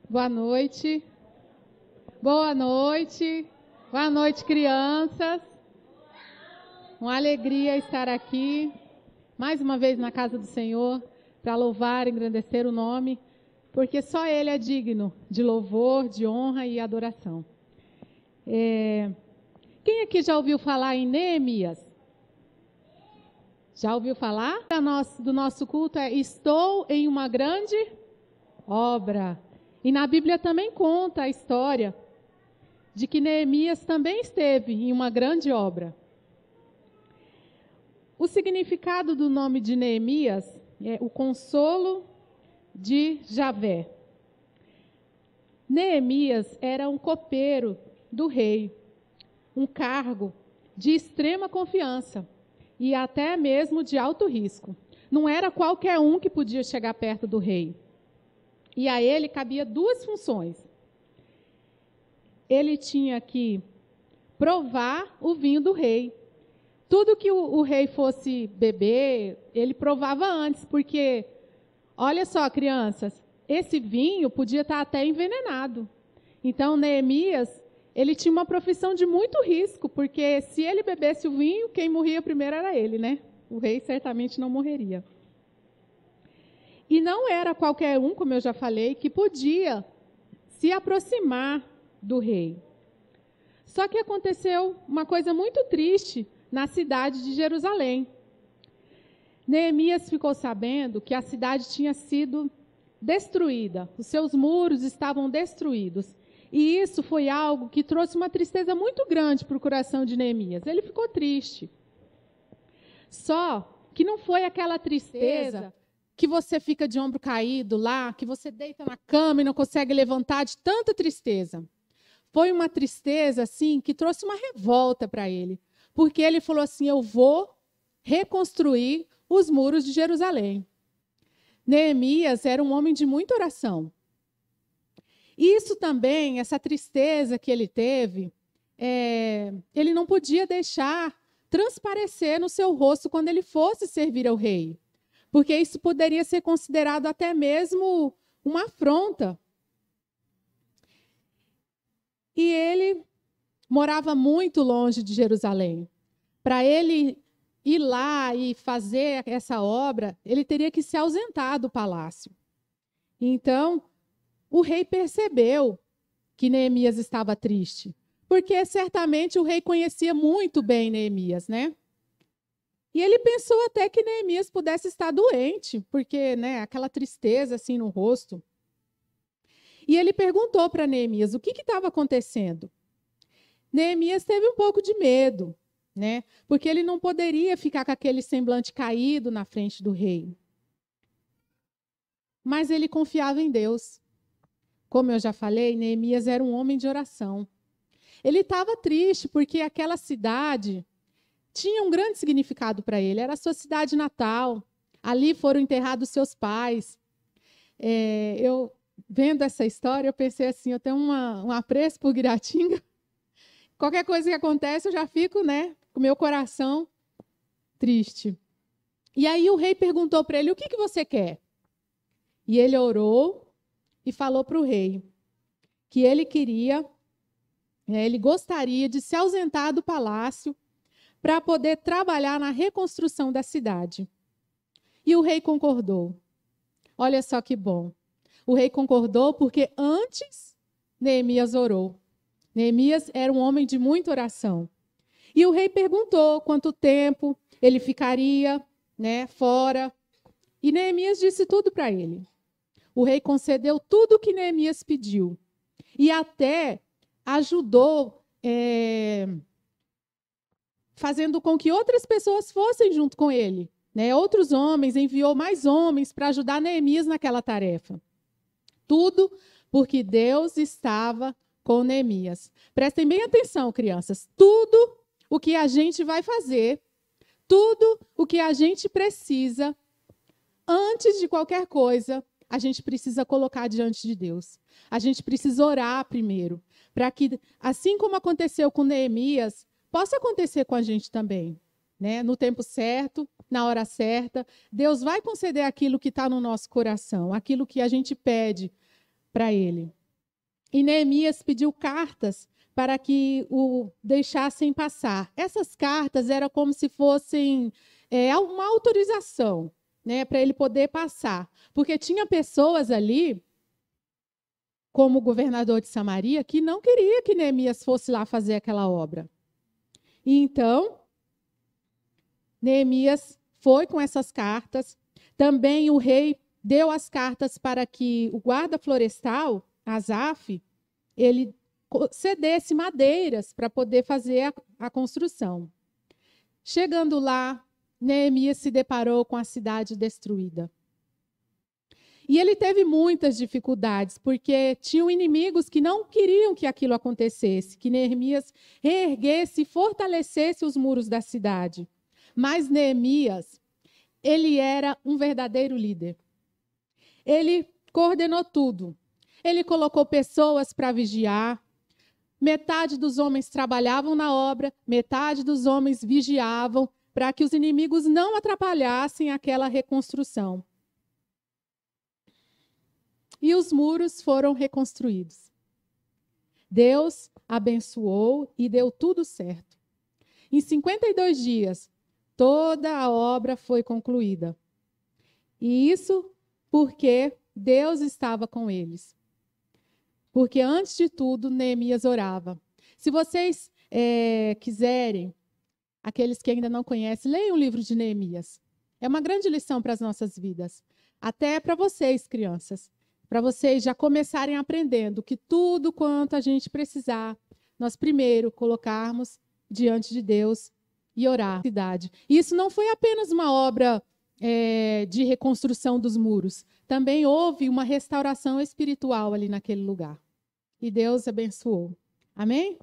Boa noite. Boa noite. Boa noite, crianças. Uma alegria estar aqui, mais uma vez na casa do Senhor, para louvar e engrandecer o nome, porque só Ele é digno de louvor, de honra e adoração. Quem aqui já ouviu falar em Neemias? Já ouviu falar? Do nosso culto é Estou em uma grande obra. E na Bíblia também conta a história de que Neemias também esteve em uma grande obra. O significado do nome de Neemias é o consolo de Javé. Neemias era um copeiro do rei, um cargo de extrema confiança e até mesmo de alto risco. Não era qualquer um que podia chegar perto do rei. E a ele cabia duas funções. Ele tinha que provar o vinho do rei. Tudo que o rei fosse beber, ele provava antes, porque, olha só, crianças, esse vinho podia estar até envenenado. Então, Neemias, ele tinha uma profissão de muito risco, porque se ele bebesse o vinho, quem morria primeiro era ele, né? O rei certamente não morreria. E não era qualquer um, como eu já falei, que podia se aproximar do rei. Só que aconteceu uma coisa muito triste na cidade de Jerusalém. Neemias ficou sabendo que a cidade tinha sido destruída, os seus muros estavam destruídos. E isso foi algo que trouxe uma tristeza muito grande para o coração de Neemias. Ele ficou triste. Só que não foi aquela tristeza que você fica de ombro caído lá, que você deita na cama e não consegue levantar de tanta tristeza. Foi uma tristeza, assim, que trouxe uma revolta para ele. Porque ele falou assim, eu vou reconstruir os muros de Jerusalém. Neemias era um homem de muita oração. Isso também, essa tristeza que ele teve, ele não podia deixar transparecer no seu rosto quando ele fosse servir ao rei. Porque isso poderia ser considerado até mesmo uma afronta. E ele morava muito longe de Jerusalém. Para ele ir lá e fazer essa obra, ele teria que se ausentar do palácio. Então, o rei percebeu que Neemias estava triste, porque certamente o rei conhecia muito bem Neemias, né? E ele pensou até que Neemias pudesse estar doente, porque, né, aquela tristeza assim no rosto. E ele perguntou para Neemias o que estava acontecendo. Neemias teve um pouco de medo, né? Porque ele não poderia ficar com aquele semblante caído na frente do rei. Mas ele confiava em Deus. Como eu já falei, Neemias era um homem de oração. Ele estava triste porque aquela cidade tinha um grande significado para ele. Era a sua cidade natal. Ali foram enterrados seus pais. Eu, vendo essa história, eu pensei assim, eu tenho um apreço por Guiratinga. Qualquer coisa que acontece, eu já fico, né, com o meu coração triste. E aí o rei perguntou para ele, o que você quer? E ele orou e falou para o rei que ele ele gostaria de se ausentar do palácio para poder trabalhar na reconstrução da cidade. E o rei concordou. Olha só que bom. O rei concordou porque antes Neemias orou. Neemias era um homem de muita oração. E o rei perguntou quanto tempo ele ficaria, né, fora. E Neemias disse tudo para ele. O rei concedeu tudo o que Neemias pediu. E até ajudou fazendo com que outras pessoas fossem junto com ele. Né? Outros homens, enviou mais homens para ajudar Neemias naquela tarefa. Tudo porque Deus estava com Neemias. Prestem bem atenção, crianças. Tudo o que a gente vai fazer, tudo o que a gente precisa, antes de qualquer coisa, a gente precisa colocar diante de Deus. A gente precisa orar primeiro, para que, assim como aconteceu com Neemias, possa acontecer com a gente também. Né? No tempo certo, na hora certa, Deus vai conceder aquilo que está no nosso coração, aquilo que a gente pede, para ele. E Neemias pediu cartas para que o deixassem passar. Essas cartas eram como se fossem uma autorização, né, para ele poder passar. Porque tinha pessoas ali, como o governador de Samaria, que não queria que Neemias fosse lá fazer aquela obra. E então, Neemias foi com essas cartas. Também o rei deu as cartas para que o guarda florestal, Asaf, ele cedesse madeiras para poder fazer a construção. Chegando lá, Neemias se deparou com a cidade destruída. E ele teve muitas dificuldades, porque tinham inimigos que não queriam que aquilo acontecesse, que Neemias reerguesse e fortalecesse os muros da cidade. Mas Neemias, ele era um verdadeiro líder. Ele coordenou tudo. Ele colocou pessoas para vigiar. Metade dos homens trabalhavam na obra, metade dos homens vigiavam para que os inimigos não atrapalhassem aquela reconstrução. E os muros foram reconstruídos. Deus abençoou e deu tudo certo. Em 52 dias, toda a obra foi concluída. E isso porque Deus estava com eles. Porque, antes de tudo, Neemias orava. Se vocês quiserem, aqueles que ainda não conhecem, leiam o livro de Neemias. É uma grande lição para as nossas vidas. Até para vocês, crianças. Para vocês já começarem aprendendo que tudo quanto a gente precisar, nós primeiro colocarmos diante de Deus e orar. Isso não foi apenas uma obra de reconstrução dos muros. Também houve uma restauração espiritual ali naquele lugar. E Deus abençoou. Amém?